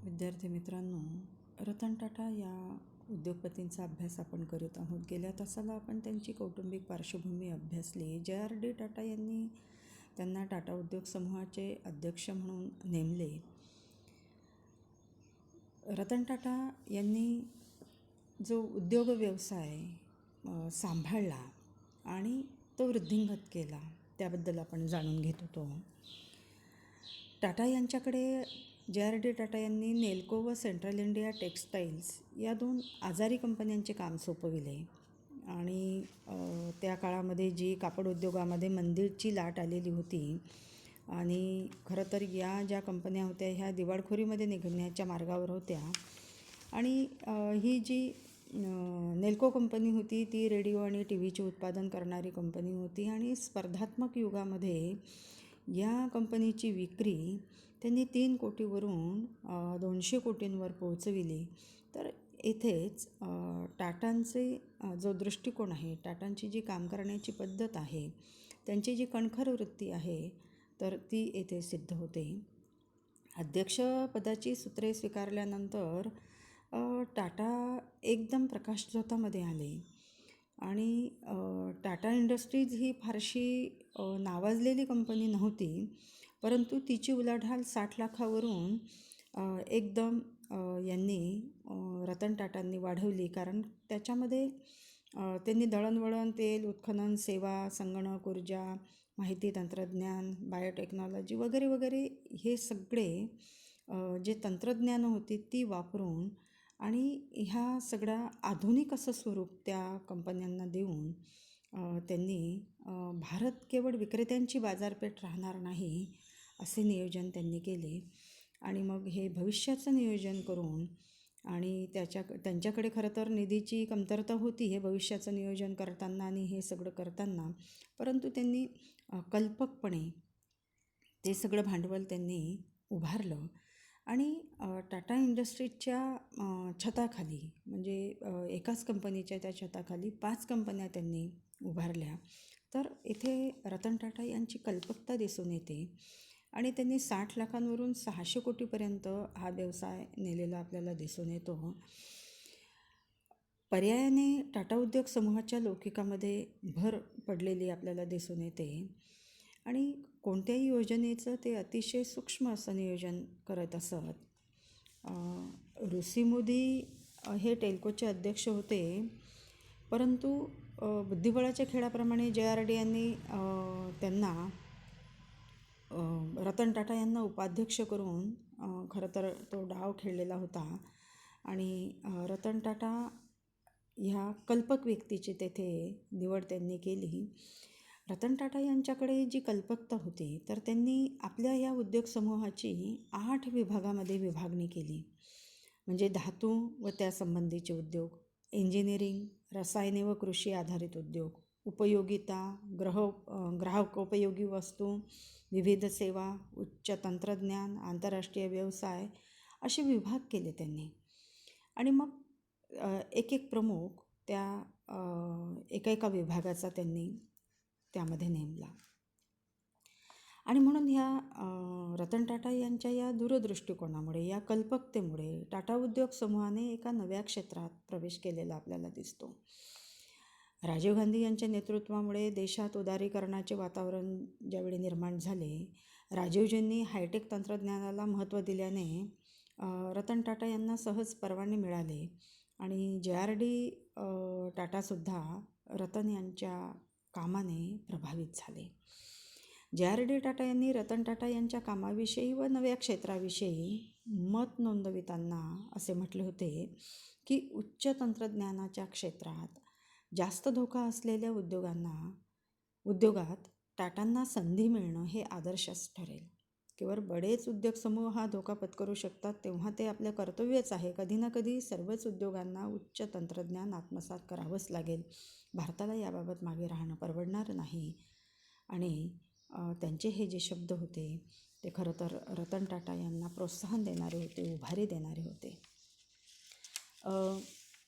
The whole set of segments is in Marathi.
विद्यार्थी मित्रांनो, रतन टाटा या उद्योगपतींचा अभ्यास आपण करीत आहोत. गेल्या तासाला आपण त्यांची कौटुंबिक पार्श्वभूमी अभ्यासली. JRD टाटा यांनी त्यांना टाटा उद्योग समूहाचे अध्यक्ष म्हणून नेमले. रतन टाटा यांनी जो उद्योग व्यवसाय सांभाळला आणि तो वृद्धिंगत केला त्याबद्दल आपण जाणून घेत होतो. टाटा यांच्याकडे JRD टाटा यांनी नेल्को व सेंट्रल इंडिया टेक्स्टाईल्स या 2 आजारी कंपन्यांचे काम सोपविले आणि त्या काळामध्ये जी कापड उद्योगामध्ये मंदीची लाट आलेली होती आणि खरं तर या ज्या कंपन्या होत्या ह्या दिवाळखोरीमध्ये निघण्याच्या मार्गावर होत्या आणि ही जी नेल्को कंपनी होती ती रेडिओ आणि TV उत्पादन करणारी कंपनी होती आणि स्पर्धात्मक युगामध्ये या कंपनीची विक्री त्यांनी 3 कोटीवरून 200 कोटींवर पोहोचविली. तर येथेच टाटांचे जो दृष्टिकोन आहे, टाटांची जी काम करण्याची पद्धत आहे, त्यांची जी कणखर वृत्ती आहे तर ती येथे सिद्ध होते. अध्यक्षपदाची सूत्रे स्वीकारल्यानंतर टाटा एकदम प्रकाशझोतामध्ये आले आणि टाटा इंडस्ट्रीज ही फारशी नावाजलेली कंपनी नव्हती, परंतु तिची उलाढाल 60 लाखावरून एकदम यांनी रतन टाटांनी वाढवली. कारण त्याच्यामध्ये त्यांनी दळणवळण, तेल उत्खनन, सेवा, संगणक, ऊर्जा, माहिती तंत्रज्ञान, बायोटेक्नॉलॉजी वगैरे वगैरे हे सगळे जे तंत्रज्ञान होती ती वापरून आणि ह्या सगळ्या आधुनिक असं स्वरूप त्या कंपन्यांना देऊन त्यांनी भारत केवळ विक्रेत्यांची बाजारपेठ राहणार नाही असे नियोजन त्यांनी केले. आणि मग हे भविष्याचं नियोजन करून आणि त्यांच्याकडे खरं तर निधीची कमतरता होती हे भविष्याचं नियोजन करताना आणि हे सगळं करताना, परंतु त्यांनी कल्पकपणे ते सगळं भांडवल त्यांनी उभारलं आणि टाटा इंडस्ट्रीजच्या छताखाली म्हणजे एकाच कंपनीच्या त्या छताखाली 5 कंपन्या त्यांनी उभारल्या. तर इथे रतन टाटा यांची कल्पकता दिसून येते आणि त्यांनी 60 लाखांवरून 600 कोटीपर्यंत हा व्यवसाय नेलेला आपल्याला दिसून येतो. पर्यायाने टाटा उद्योग समूहाच्या लौकिकामध्ये भर पडलेली आपल्याला दिसून येते आणि कोणत्याही योजनेचं ते अतिशय सूक्ष्म असं नियोजन करत असत. ऋषी मोदी हे टेल्कोचे अध्यक्ष होते, परंतु बुद्धिबळाच्या खेळाप्रमाणे JRD यांनी त्यांना रतन टाटा यांना उपाध्यक्ष करून खरं तर तो डाव खेळलेला होता आणि रतन टाटा ह्या कल्पक व्यक्तीची तेथे निवड त्यांनी केली. रतन टाटा यांच्याकडे जी कल्पकता होती तर त्यांनी आपल्या या उद्योग समूहाची 8 विभागामध्ये विभागणी केली. म्हणजे धातू व त्यासंबंधीचे उद्योग, इंजिनिअरिंग, रसायने व कृषी आधारित उद्योग, उपयोगिता, ग्राहकोपयोगी वस्तू, विविध सेवा, उच्च तंत्रज्ञान, आंतरराष्ट्रीय व्यवसाय असे विभाग केले त्यांनी. आणि मग एक एक प्रमुख त्या एका विभागाचा त्यांनी त्यामध्ये नेमला. आणि म्हणून ह्या रतन टाटा यांच्या या दूरदृष्टिकोनामुळे, या कल्पकतेमुळे टाटा उद्योग समूहाने एका नव्या क्षेत्रात प्रवेश केलेला आपल्याला दिसतो. राजीव गांधी यांच्या नेतृत्वामुळे देशात उदारीकरणाचे वातावरण ज्यावेळी निर्माण झाले, राजीवजींनी हायटेक तंत्रज्ञानाला महत्त्व दिल्याने रतन टाटा यांना सहज परवाने मिळाले आणि JRD टाटासुद्धा रतन यांच्या कामाने प्रभावित झाले. JRD टाटा यांनी रतन टाटा यांच्या कामाविषयी व नव्या क्षेत्राविषयी मत नोंदविताना असे म्हटले होते की उच्च तंत्रज्ञानाच्या क्षेत्रात जास्त धोका असलेल्या उद्योगात टाटांना संधी मिळणं हे आदर्शच ठरेल. केवळ बडेच उद्योग समूह हा धोका पत्करू शकतात तेव्हा ते आपलं कर्तव्यच आहे. कधी ना कधी सर्वच उद्योगांना उच्च तंत्रज्ञान आत्मसात करावंच लागेल. भारताला याबाबत मागे राहणं परवडणार नाही. आणि त्यांचे हे जे शब्द होते ते खरं तर रतन टाटा यांना प्रोत्साहन देणारे होते, उभारी देणारे होते.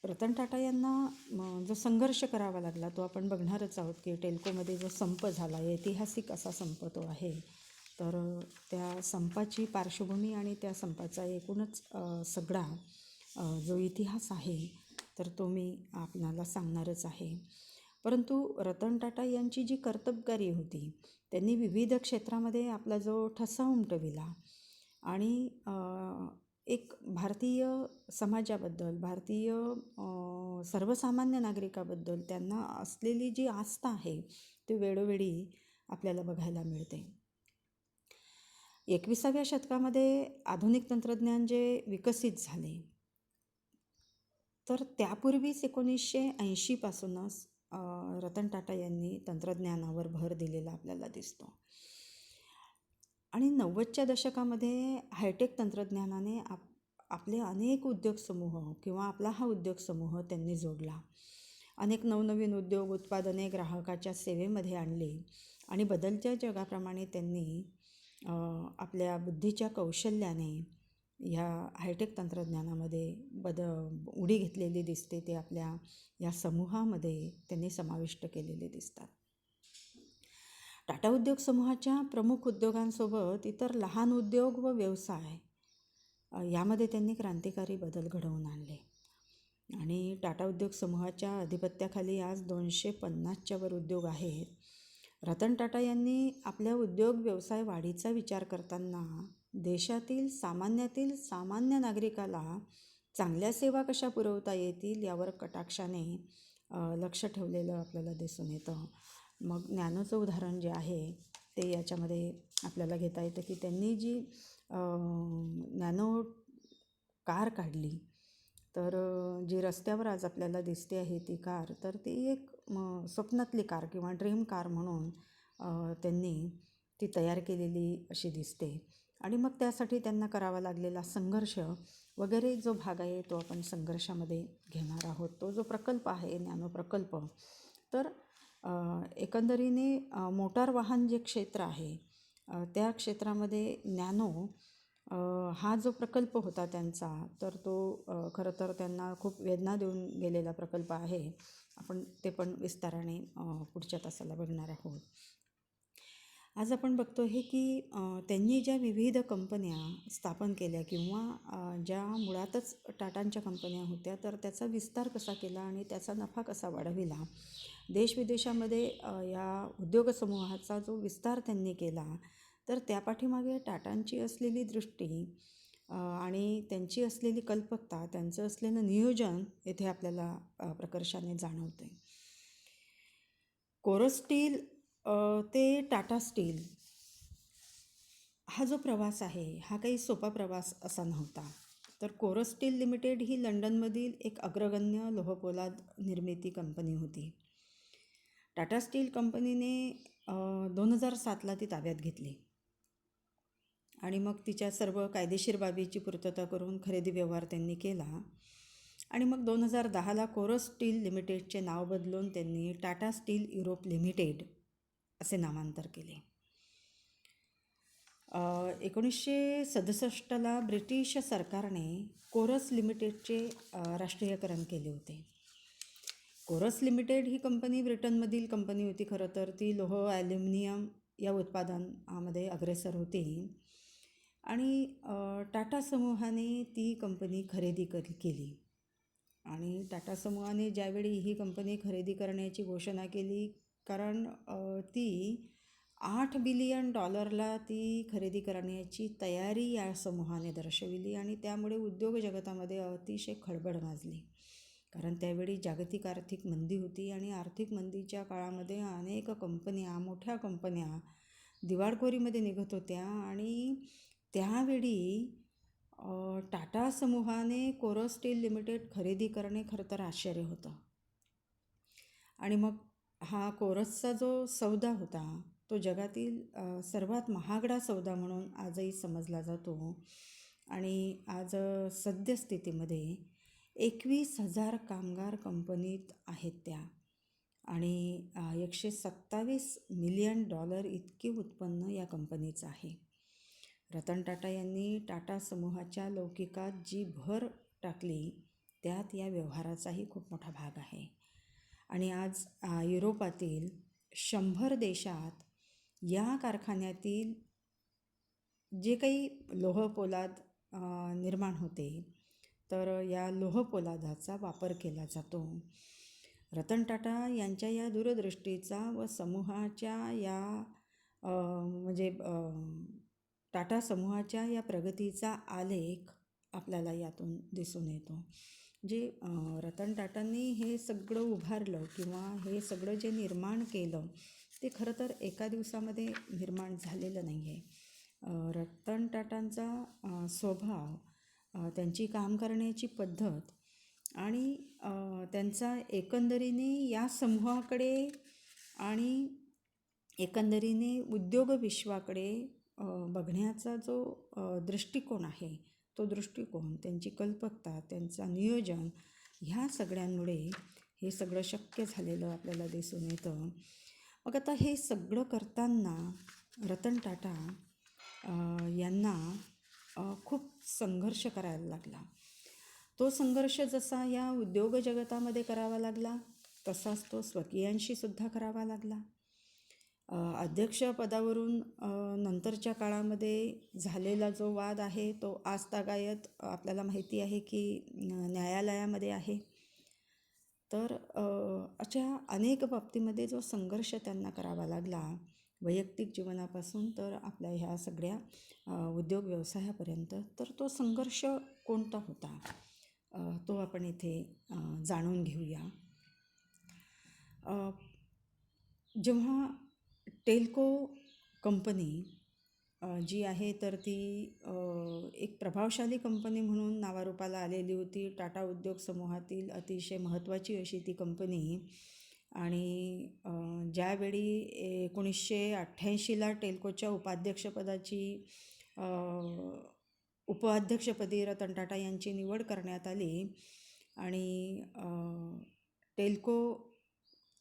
रतन टाटा यांना जो संघर्ष करावा लागला तो आपण बघणारच आहोत की टेल्कोमध्ये जो संप झाला, ऐतिहासिक असा संप तो आहे. तर त्या संपाची पार्श्वभूमी आणि त्या संपाचा एकूणच सगळा जो इतिहास आहे तर तो मी आपणाला सांगणारच आहे. परंतु रतन टाटा यांची जी कर्तबगारी होती, त्यांनी विविध क्षेत्रामध्ये आपला जो ठसा उमटविला आणि एक भारतीय समाजाबद्दल, भारतीय सर्वसामान्य नागरिकाबद्दल त्यांना असलेली जी आस्था आहे ती वेळोवेळी आपल्याला बघायला मिळते. 21व्या शतकामध्ये आधुनिक तंत्रज्ञान जे विकसित झाले, तर त्यापूर्वीच 1980पासूनच रतन टाटा यांनी तंत्रज्ञानावर भर दिलेला आपल्याला दिसतो. आणि 90च्या दशकामध्ये हायटेक तंत्रज्ञानाने आपले अनेक उद्योग समूह किंवा आपला हा उद्योग समूह त्यांनी जोडला. अनेक नवनवीन उद्योग उत्पादने ग्राहकाच्या सेवेमध्ये आणली आणि बदलत्या जगाप्रमाणे त्यांनी आपल्या बुद्धीच्या कौशल्याने ह्या हायटेक तंत्रज्ञानामध्ये उडी घेतलेली दिसते. ते आपल्या या समूहामध्ये त्यांनी समाविष्ट केलेले दिसतात. टाटा उद्योग समूहाच्या प्रमुख उद्योगांसोबत इतर लहान उद्योग व व्यवसाय यामध्ये त्यांनी क्रांतिकारी बदल घडवून आणले आणि टाटा उद्योग समूहाच्या अधिपत्याखाली आज 250च्या वर उद्योग आहेत. रतन टाटा यांनी आपल्या उद्योग व्यवसाय वाढीचा विचार करताना देशातील सामान्य नागरिकाला चांगल्या सेवा कशा पुरवता येतील यावर कटाक्षाने लक्ष ठेवलेलं आपल्याला दिसून येतं. मग नॅनोचं उदाहरण जे आहे ते याच्यामध्ये आपल्याला घेता येतं की त्यांनी जी नॅनो कार काढली, तर जी रस्त्यावर आज आपल्याला दिसते आहे ती कार, तर ती एक स्वप्नातली कार किंवा ड्रीम कार म्हणून त्यांनी ती तयार केलेली अशी दिसते. आणि मग त्यासाठी त्यांना करावा लागलेला संघर्ष वगैरे जो भाग आहे तो आपण संघर्षामध्ये घेणार आहोत. तो जो प्रकल्प आहे नॅनो प्रकल्प, तर एकंदरीने मोटार वाहन जे क्षेत्र आहे त्या क्षेत्रामध्ये नॅनो हा जो प्रकल्प होता त्यांचा, तर तो खरं तर त्यांना खूप वेदना देऊन गेलेला प्रकल्प आहे. आपण ते पण विस्ताराने पुढच्या तासाला बघणार आहोत. आज आपण बघतो हे की त्यांनी ज्या विविध कंपन्या स्थापन केल्या किंवा ज्या मुळातच टाटांच्या कंपन्या होत्या, तर त्याचा विस्तार कसा केला आणि त्याचा नफा कसा वाढविला, देशविदेशामध्ये या उद्योग समूहाचा जो विस्तार त्यांनी केला, तर त्यापाठीमागे टाटांची असलेली दृष्टी आणि त्यांची असलेली कल्पकता, त्यांचं असलेलं नियोजन येथे आपल्याला प्रकर्षाने जाणवते. कोरस स्टील ते टाटा स्टील हा जो प्रवास आहे हा काही सोपा प्रवास असा नव्हता. तर कोरस स्टील लिमिटेड ही लंडनमधील एक अग्रगण्य लोहपोलाद निर्मिती कंपनी होती. टाटा स्टील कंपनीने 2007ला ती ताब्यात घेतली आणि मग तिच्या सर्व कायदेशीर बाबीची पूर्तता करून खरेदी व्यवहार त्यांनी केला आणि मग 2010ला कोरस स्टील लिमिटेडचे नाव बदलून त्यांनी टाटा स्टील युरोप लिमिटेड असे नामांतर केले. 1967ला ब्रिटिश सरकारने कोरस लिमिटेडचे राष्ट्रीयकरण केले होते. कोरस लिमिटेड ही कंपनी ब्रिटनमधील कंपनी होती. खरं तर ती लोह ॲल्युमिनियम या उत्पादनामध्ये अग्रेसर होती आणि टाटा समूहाने ती कंपनी खरेदी केली आणि टाटा समूहाने ज्यावेळी ही कंपनी खरेदी करण्याची घोषणा केली, कारण ती $8 बिलियन ती खरेदी करण्याची तयारी या समूहाने दर्शविली आणि त्यामुळे उद्योग जगतामध्ये अतिशय खळबळ माजली. कारण त्यावेळी जागतिक आर्थिक मंदी होती आणि आर्थिक मंदीच्या काळामध्ये अनेक कंपन्या, मोठ्या कंपन्या दिवाळखोरीमध्ये निघत होत्या आणि त्यावेळी टाटा समूहाने कोरस स्टील लिमिटेड खरेदी करणे खरं तर आश्चर्य होतं. आणि मग हा कोरसचा जो सौदा होता तो जगातील सर्वात महागडा सौदा म्हणून आजही समजला जातो आणि आज सद्यस्थितीमध्ये 21,000 कामगार कंपनीत आहेत त्या आणि $127 मिलियन इतके उत्पन्न या कंपनीचं आहे. रतन टाटा यांनी टाटा समूहाच्या लौकिकात जी भर टाकली त्यात या व्यवहाराचाही खूप मोठा भाग आहे आणि आज युरोपातील 100 देशात या कारखान्यातील जे काही लोहपोलाद निर्माण होते, तर या लोहपोलादाचा वापर केला जातो. रतन टाटा यांच्या या दूरदृष्टीचा व समूहाच्या या म्हणजे टाटा समूहाच्या या प्रगतीचा आलेख आपल्याला यातून दिसून येतो. जे रतन टाटांनी हे सगळं उभारलं किंवा हे सगळं जे निर्माण केलं ते खरं तर एका दिवसामध्ये निर्माण झालेलं नाही आहे. रतन टाटांचा स्वभाव, त्यांची काम करण्याची पद्धत आणि त्यांचा एकंदरीने या समूहाकडे आणि एकंदरीने उद्योग विश्वाकडे बघण्याचा जो दृष्टिकोन आहे, तो दृष्टिकोन, त्यांची कल्पकता, त्यांचा नियोजन, ह्या सगळ्यांमुळे हे सगळं शक्य झालेलं आपल्याला दिसून येतं. मग आता हे सगळं करताना रतन टाटा यांना खूप संघर्ष करायला लागला. तो संघर्ष जसा या उद्योग जगतामध्ये करावा लागला तसाच तो स्वकीयांशी सुद्धा करावा लागला. अध्यक्षपदावरून नंतरच्या काळामध्ये झालेला जो वाद आहे तो आजतागायत आपल्याला माहिती आहे की न्यायालयामध्ये आहे. तर अशा अनेक बाबतीमध्ये जो संघर्ष त्यांना करावा लागला, वैयक्तिक जीवनापासून तर आपल्या ह्या सगळ्या उद्योग व्यवसायापर्यंत, तर तो संघर्ष कोणता होता तो आपण इथे जाणून घेऊया. जेव्हा टेल्को कंपनी जी आहे तर ती एक प्रभावशाली कंपनी म्हणून नावारूपाला आलेली होती. टाटा उद्योग समूहातील अतिशय महत्त्वाची अशी ती कंपनी. आणि ज्यावेळी 1988ला टेल्कोच्या उपाध्यक्षपदी रतन टाटा यांची निवड करण्यात आली आणि टेल्को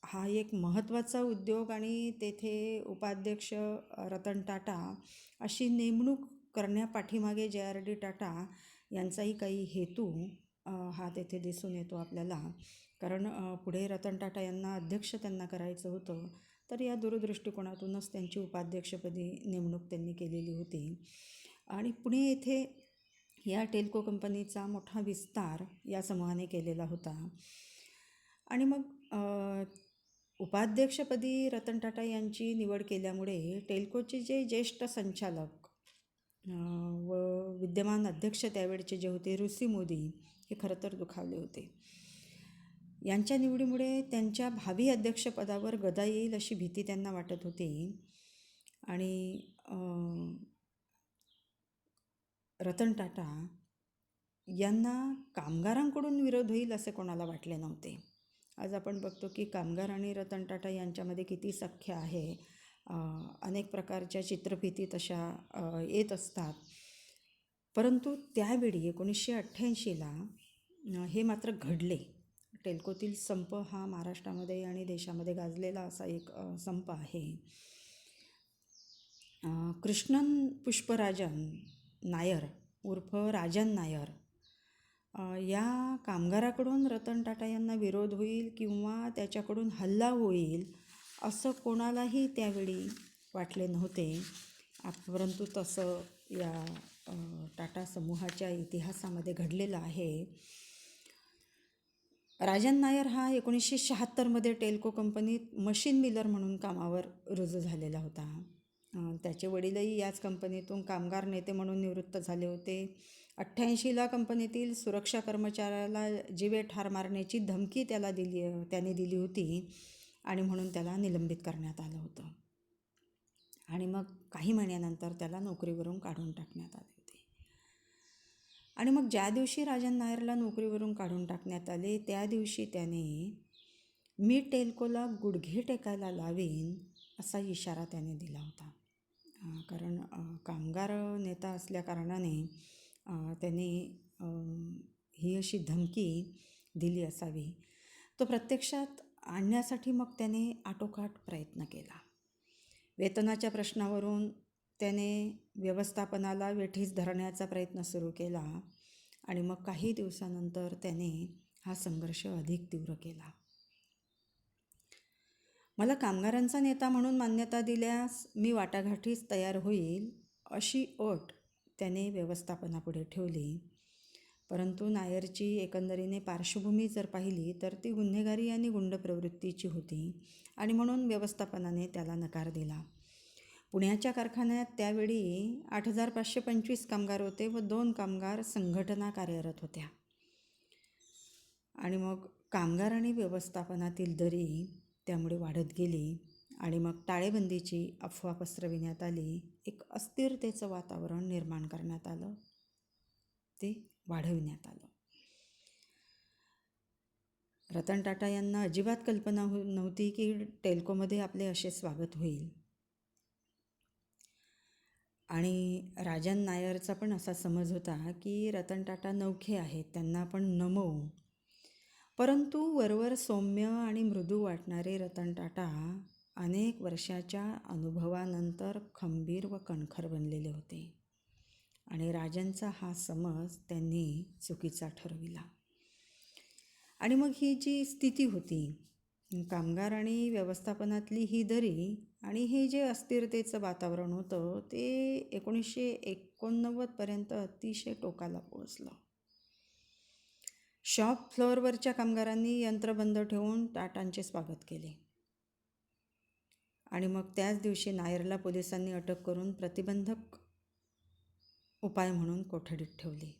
हा एक महत्त्वाचा उद्योग आणि तेथे उपाध्यक्ष रतन टाटा अशी नेमणूक करण्यापाठीमागे JRD टाटा यांचाही काही हेतू हा तेथे दिसून येतो आपल्याला. कारण पुढे रतन टाटा यांना अध्यक्ष त्यांना करायचं होतं, तर या दूरदृष्टिकोनातूनच त्यांची उपाध्यक्षपदी नेमणूक त्यांनी केलेली होती. आणि पुणे येथे या टेल्को कंपनीचा मोठा विस्तार या समूहाने केलेला होता. आणि मग उपाध्यक्षपदी रतन टाटा यांची निवड केल्यामुळे टेल्कोचे जे ज्येष्ठ संचालक व विद्यमान अध्यक्ष त्यावेळचे जे होते ऋषी मोदी, हे खरं तर दुखावले होते. यांच्या निवडीमुळे त्यांच्या भावी अध्यक्षपदावर गदा येईल अशी भीती त्यांना वाटत होती. आणि रतन टाटा यांना कामगारांकडून विरोध होईल असे कोणाला वाटले नव्हते. आज आपण बघतो की कामगार आणि रतन टाटा यांच्यामध्ये किती सख्य आहे. अनेक प्रकारच्या चित्रफिती तशा येत असतात. परंतु त्यावेळी 1988ला हे मात्र घडले. टेल्कोतील संप हा महाराष्ट्रामध्ये आणि देशामध्ये गाजलेला असा एक संप आहे. कृष्णन पुष्पराजन नायर उर्फ राजन नायर या कामगाराकडून रतन टाटा यांना विरोध होईल किंवा त्याच्याकडून हल्ला होईल असं कोणालाही त्यावेळी वाटले नव्हते. परंतु तसं या टाटा समूहाच्या इतिहासामध्ये घडलेलं आहे. राजन नायर हा 1976मध्ये टेल्को कंपनीत मशीन मिलर म्हणून कामावर रुजू झालेला होता. त्याचे वडीलही याच कंपनीतून कामगार नेते म्हणून निवृत्त झाले होते. 88ला कंपनीतील सुरक्षा कर्मचाऱ्याला जीवे ठार मारण्याची धमकी त्याने दिली होती आणि म्हणून त्याला निलंबित करण्यात आलं होतं. आणि मग काही महिन्यानंतर त्याला नोकरीवरून काढून टाकण्यात आले होते. आणि मग ज्या दिवशी राजन नायरला नोकरीवरून काढून टाकण्यात आले त्या दिवशी त्याने मी टेल्कोला गुडघे टेकायला लावीन असा इशारा त्याने दिला होता. कारण कामगार नेता असल्याकारणाने त्याने ही अशी धमकी दिली असावी. तो प्रत्यक्षात आणण्यासाठी मग त्याने आटोकाट प्रयत्न केला. वेतनाच्या प्रश्नावरून त्याने व्यवस्थापनाला वेठीस धरण्याचा प्रयत्न सुरू केला आणि मग काही दिवसानंतर त्याने हा संघर्ष अधिक तीव्र केला. मला कामगारांचा नेता म्हणून मान्यता दिल्यास मी वाटाघाटीस तयार होईल अशी अट त्याने व्यवस्थापनापुढे ठेवली. परंतु नायरची एकंदरीने पार्श्वभूमी जर पाहिली तर ती गुन्हेगारी आणि गुंड प्रवृत्तीची होती आणि म्हणून व्यवस्थापनाने त्याला नकार दिला. पुण्याच्या कारखान्यात त्यावेळी 8,525 कामगार होते व 2 कामगार संघटना कार्यरत होत्या. आणि मग कामगार आणि व्यवस्थापनातील दरी त्यामुळे वाढत गेली आणि मग टाळेबंदीची अफवा पसरविण्यात आली. एक अस्थिरतेचं वातावरण निर्माण करण्यात आलं, ते वाढविण्यात आलं. रतन टाटा यांना अजिबात कल्पना नव्हती की टेल्कोमध्ये आपले असे स्वागत होईल. आणि राजन नायरचा पण असा समज होता की रतन टाटा नवखे आहेत, त्यांना आपण नमवू. परंतु वरवर सौम्य आणि मृदू वाटणारे रतन टाटा अनेक वर्षाच्या अनुभवानंतर खंबीर व कणखर बनलेले होते आणि राजनचा हा समज त्यांनी चुकीचा ठरविला. आणि मग ही जी स्थिती होती, कामगार आणि व्यवस्थापनातली ही दरी आणि हे जे अस्थिरतेचं वातावरण होतं ते 1989पर्यंत अतिशय टोकाला पोहोचलं. शॉप फ्लोअरवरच्या कामगारांनी यंत्र बंद ठेवून टाटांचे स्वागत केले आणि मग त्याच दिवशी नायरला पोलिसांनी अटक करून प्रतिबंधक उपाय म्हणून कोठडीत ठेवली.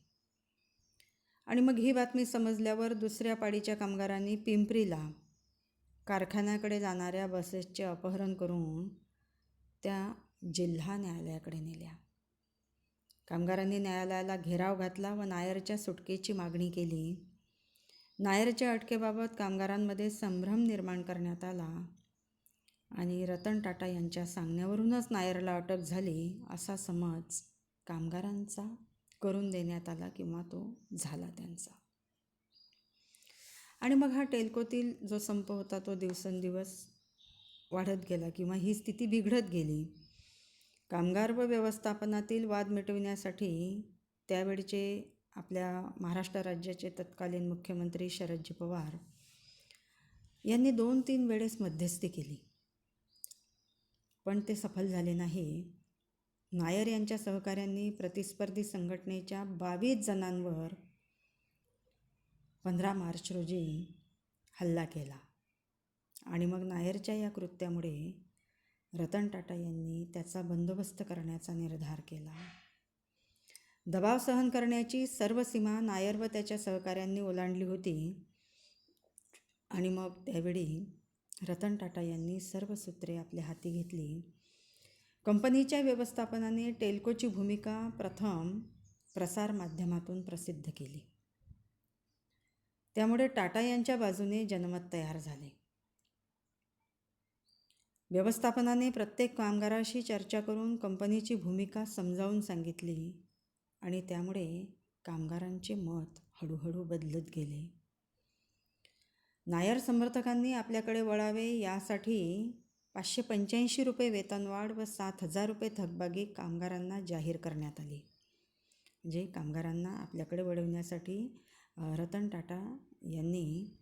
आणि मग ही बातमी समजल्यावर दुसऱ्या पाळीच्या कामगारांनी पिंपरीला कारखान्याकडे जाणाऱ्या बसेसचे अपहरण करून त्या जिल्हा न्यायालयाकडे नेल्या. कामगारांनी न्यायालयाला घेराव घातला व नायरच्या सुटकेची मागणी केली. नायरच्या अटकेबाबत कामगारांमध्ये संभ्रम निर्माण करण्यात आला आणि रतन टाटा यांच्या सांगण्यावरूनच नायरला अटक झाली असा समज कामगारांचा करून देण्यात आला किंवा तो झाला त्यांचा. आणि मग हा टेल्कोतील जो संप होता तो दिवसेंदिवस वाढत गेला किंवा ही स्थिती बिघडत गेली. कामगार व व्यवस्थापनातील वाद मिटविण्यासाठी त्यावेळचे आपल्या महाराष्ट्र राज्याचे तत्कालीन मुख्यमंत्री शरदजी पवार यांनी 2-3 वेळेस मध्यस्थी केली, पण ते सफल झाले नाही. नायर यांच्या सहकाऱ्यांनी प्रतिस्पर्धी संघटनेच्या 22 जणांवर 15 मार्च रोजी हल्ला केला आणि मग नायरच्या या कृत्यामुळे रतन टाटा यांनी त्याचा बंदोबस्त करण्याचा निर्धार केला. दबाव सहन करण्याची सर्व सीमा नायर व त्याच्या सहकाऱ्यांनी ओलांडली होती आणि मग त्यावेळी रतन टाटा यांनी सर्व सूत्रे आपल्या हाती घेतली. कंपनीच्या व्यवस्थापनाने टेल्कोची भूमिका प्रथम प्रसारमाध्यमातून प्रसिद्ध केली. त्यामुळे टाटा यांच्या बाजूने जनमत तयार झाले. व्यवस्थापनाने प्रत्येक कामगाराशी चर्चा करून कंपनीची भूमिका समजावून सांगितली आणि त्यामुळे कामगारांचे मत हळूहळू बदलत गेले. नायर समर्थकांनी आपल्याकडे वळावे यासाठी 585 रुपये वेतनवाढ व 7,000 रुपये थकबाकी कामगारांना जाहीर करण्यात आली. म्हणजे कामगारांना आपल्याकडे वळवण्यासाठी रतन टाटा यांनी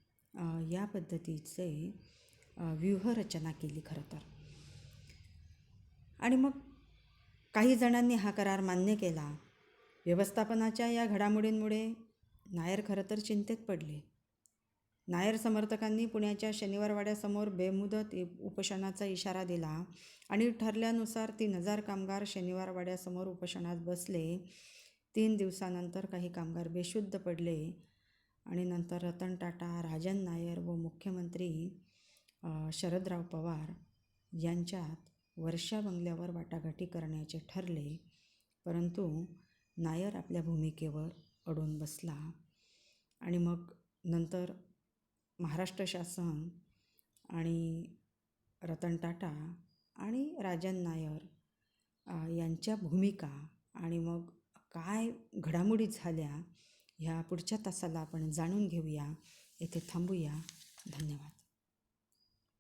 या पद्धतीचे व्यूहरचना केली खरं तर. आणि मग काही जणांनी हा करार मान्य केला. व्यवस्थापनाच्या या घडामोडींमुळे नायर खरं तर चिंतेत पडले. नायर समर्थकांनी पुण्याच्या शनिवारवाड्यासमोर बेमुदत उपोषणाचा इशारा दिला आणि ठरल्यानुसार 3,000 कामगार शनिवारवाड्यासमोर उपोषणात बसले. 3 दिवसानंतर काही कामगार बेशुद्ध पडले आणि नंतर रतन टाटा, राजन नायर व मुख्यमंत्री शरदराव पवार यांच्यात वर्षा बंगल्यावर वाटाघाटी करण्याचे ठरले. परंतु नायर आपल्या भूमिकेवर अडून बसला आणि मग नंतर महाराष्ट्र शासन आणि रतन टाटा आणि राजन नायर यांच्या भूमिका आणि मग काय घडामोडी झाल्या ह्या पुढच्या तासाला आपण जाणून घेऊया. येथे थांबूया. धन्यवाद.